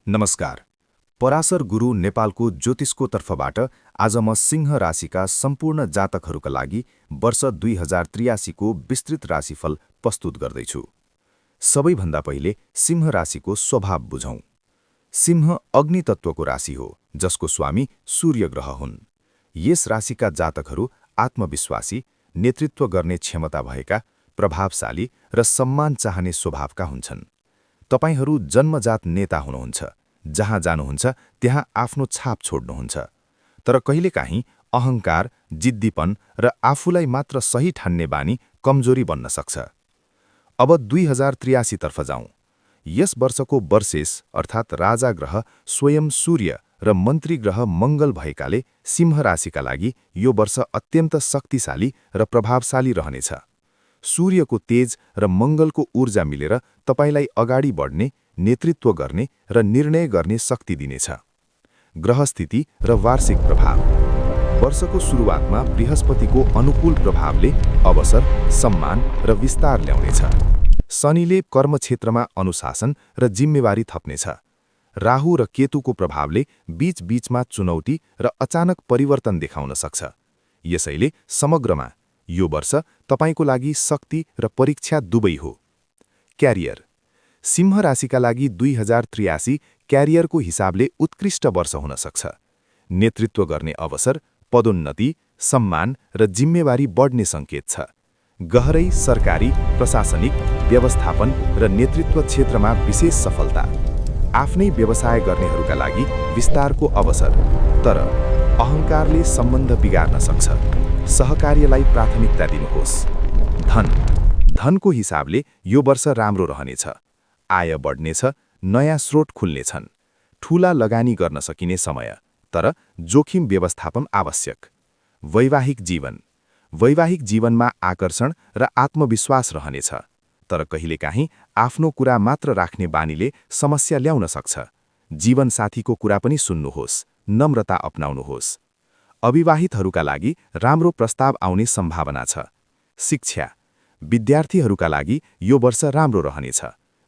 नमस्कार। पराशर गुरु नेपालको ज्योतिषको तर्फबाट आज म सिंह राशिका सम्पूर्ण जातकहरूका लागि वर्ष 2083 को विस्तृत राशिफल प्रस्तुत गर्दैछु। सबैभन्दा पहिले सिंह राशिको स्वभाव बुझौं। सिंह अग्नि तत्त्वको राशि हो, जसको स्वामी सूर्य ग्रह हुन्। यस राशिका जातकहरू आत्मविश्वासी, नेतृत्व गर्ने क्षमता भएका, प्रभावशाली र सम्मान चाहने स्वभावका हुन्छन्। तपाईहरू जन्मजात नेता हुनुहुन्छ। जहाँ जानुहुन्छ त्यहाँ आफ्नो छाप छोड्नुहुन्छ। तर कहिलेकाहीँ अहङ्कार, जिद्दीपन र आफूलाई मात्र सही ठान्ने बानी कमजोरी बन्न सक्छ। अब 2083 तर्फ जाउँ। यस वर्षको वर्षेस अर्थात् राजा ग्रह स्वयं सूर्य र मन्त्री ग्रह मङ्गल भएकाले सिंह राशिका लागि यो वर्ष अत्यन्त शक्तिशाली र प्रभावशाली रहनेछ। सूर्यको तेज र मङ्गलको ऊर्जा मिलेर तपाईलाई अगाडि बढ्ने, नेतृत्व गर्ने र निर्णय गर्ने शक्ति दिनेछ। ग्रहस्थिति र वार्षिक प्रभाव। वर्षको सुरुवातमा बृहस्पतिको अनुकूल प्रभावले अवसर, सम्मान र विस्तार ल्याउनेछ। शनिले कर्मक्षेत्रमा अनुशासन र जिम्मेवारी थप्नेछ। राहु र केतुको प्रभावले बीचबीचमा चुनौती र अचानक परिवर्तन देखाउन सक्छ। यसैले समग्रमा यो वर्ष तपाईको लागि शक्ति र परीक्षा दुवै हो। क्यारियर। सिंह राशिका लागि 2083 क्यारियरको हिसाबले उत्कृष्ट वर्ष हुन सक्छ। नेतृत्व गर्ने अवसर, पदोन्नति, सम्मान र जिम्मेवारी बढ्ने सङ्केत छ। गहरै सरकारी, प्रशासनिक, व्यवस्थापन र नेतृत्व क्षेत्रमा विशेष सफलता। आफ्नै व्यवसाय गर्नेहरूका लागि विस्तारको अवसर, तर अहङ्कारले सम्बन्ध बिगार्न सक्छ। सहकार्यलाई प्राथमिकता दिनुहोस्। धन। धनको हिसाबले यो वर्ष राम्रो रहनेछ। आय बढ्नेछ, नयाँ स्रोत खुल्नेछन्। ठूला लगानी गर्न सकिने समय, तर जोखिम व्यवस्थापन आवश्यक। वैवाहिक जीवन। वैवाहिक जीवनमा आकर्षण र आत्मविश्वास रहनेछ, तर कहिलेकाहीँ आफ्नो कुरा मात्र राख्ने बानीले समस्या ल्याउन सक्छ। जीवनसाथीको कुरा पनि सुन्नुहोस्, नम्रता अपनाउनुहोस्। अविवाहितहरूका लागि राम्रो प्रस्ताव आउने सम्भावना छ। शिक्षा। विद्यार्थीहरूका लागि यो वर्ष राम्रो रहनेछ।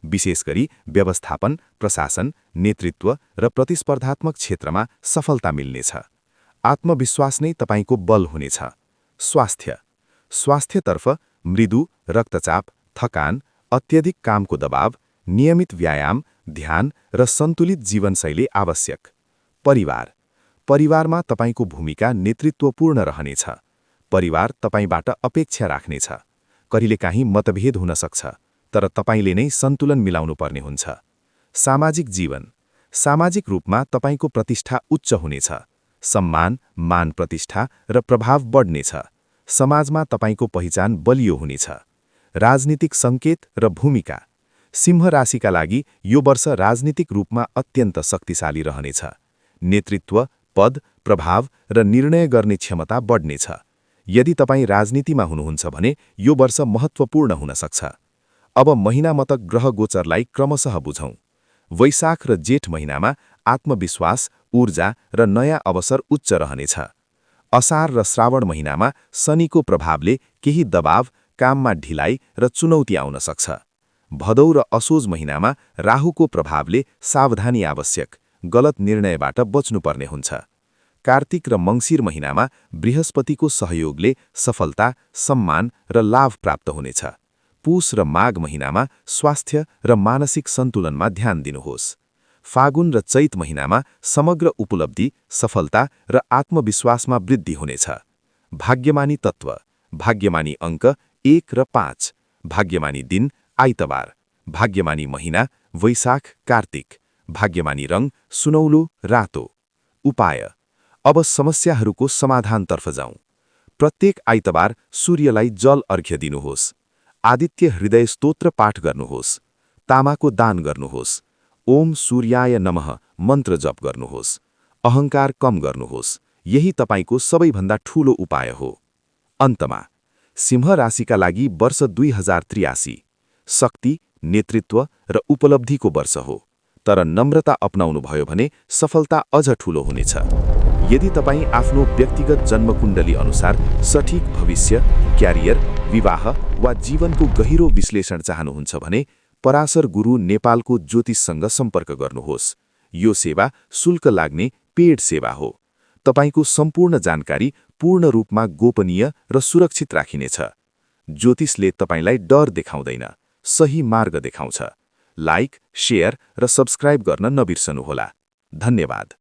विशेष गरी व्यवस्थापन, प्रशासन, नेतृत्व र प्रतिस्पर्धात्मक क्षेत्रमा सफलता मिल्नेछ। आत्मविश्वास नै तपाईको बल हुनेछ। स्वास्थ्य। स्वास्थ्यतर्फ मृदु, रक्तचाप, थकान, अत्यधिक कामको दबाव, नियमित व्यायाम, ध्यान र सन्तुलित जीवनशैली आवश्यक। परिवार। परिवारमा तपाईको भूमिका नेतृत्वपूर्ण रहनेछ। परिवार तपाईबाट अपेक्षा राख्नेछ। कहिलेकाहीँ मतभेद हुन सक्छ, तर तपाईले नै सन्तुलन मिलाउनु पर्ने हुन्छ। सामाजिक जीवन। सामाजिक रूपमा तपाईको प्रतिष्ठा उच्च हुनेछ। सम्मान, मान प्रतिष्ठा र प्रभाव बढ्नेछ। समाजमा तपाईको पहिचान बलियो हुनेछ। राजनीतिक सङ्केत र भूमिका। सिंह राशिका लागि यो वर्ष राजनीतिक रूपमा अत्यन्त शक्तिशाली रहनेछ। नेतृत्व, पद, प्रभाव र निर्णय गर्ने क्षमता बढ्नेछ। यदि तपाईँ राजनीतिमा हुनुहुन्छ भने यो वर्ष महत्त्वपूर्ण हुन सक्छ। अब महिनामतक ग्रह गोचरलाई क्रमशः बुझौं। वैशाख र जेठ महिनामा आत्मविश्वास, ऊर्जा र नयाँ अवसर उच्च रहनेछ। असार र श्रावण महिनामा शनिको प्रभावले केही दबाव, काममा ढिलाइ र चुनौती आउन सक्छ। भदौ र असोज महिनामा राहुको प्रभावले सावधानी आवश्यक, गलत निर्णयबाट बच्नुपर्ने हुन्छ। कार्तिक र मङ्सिर महिनामा बृहस्पतिको सहयोगले सफलता, सम्मान र लाभ प्राप्त हुनेछ। पुष र माघ महिनामा स्वास्थ्य र मानसिक सन्तुलनमा ध्यान दिनुहोस्। फागुन र चैत महिनामा समग्र उपलब्धि, सफलता र आत्मविश्वासमा वृद्धि हुनेछ। भाग्यमानी तत्त्व। भाग्यमानी अङ्क 1 र 5। भाग्यमानी दिन आइतबार। भाग्यमानी महिना वैशाख, कार्तिक। भाग्यमानी रङ सुनौलो, रातो। उपाय। अब समस्याहरूको समाधानतर्फ जाउँ। प्रत्येक आइतबार सूर्यलाई जल अर्घ्य दिनुहोस्। आदित्य हृदय स्तोत्र पाठ गर्नुहोस्। तामाको दान गर्नुहोस्। ओम सूर्याय नमः मन्त्र जप गर्नुहोस्। अहङ्कार कम गर्नुहोस्। यही तपाईको सबैभन्दा ठूलो उपाय हो। अन्तमा सिंह राशिका लागि वर्ष 2083 शक्ति, नेतृत्व र उपलब्धिको वर्ष हो। तर नम्रता अपनाउनुभयो भने सफलता अझ ठूलो हुनेछ। यदि तपाईँ आफ्नो व्यक्तिगत जन्मकुण्डली अनुसार सठिक भविष्य, क्यारियर, विवाह वा जीवनको गहिरो विश्लेषण चाहनुहुन्छ भने पराशर गुरु नेपालको ज्योतिषसँग सम्पर्क गर्नुहोस्। यो सेवा शुल्क लाग्ने पेड सेवा हो। तपाईको सम्पूर्ण जानकारी पूर्ण रूपमा गोपनीय र सुरक्षित राखिनेछ। ज्योतिषले तपाईलाई डर देखाउँदैन, सही मार्ग देखाउँछ। लाइक, शेयर र सब्स्क्राइब गर्न नबिर्सनुहोला। धन्यवाद।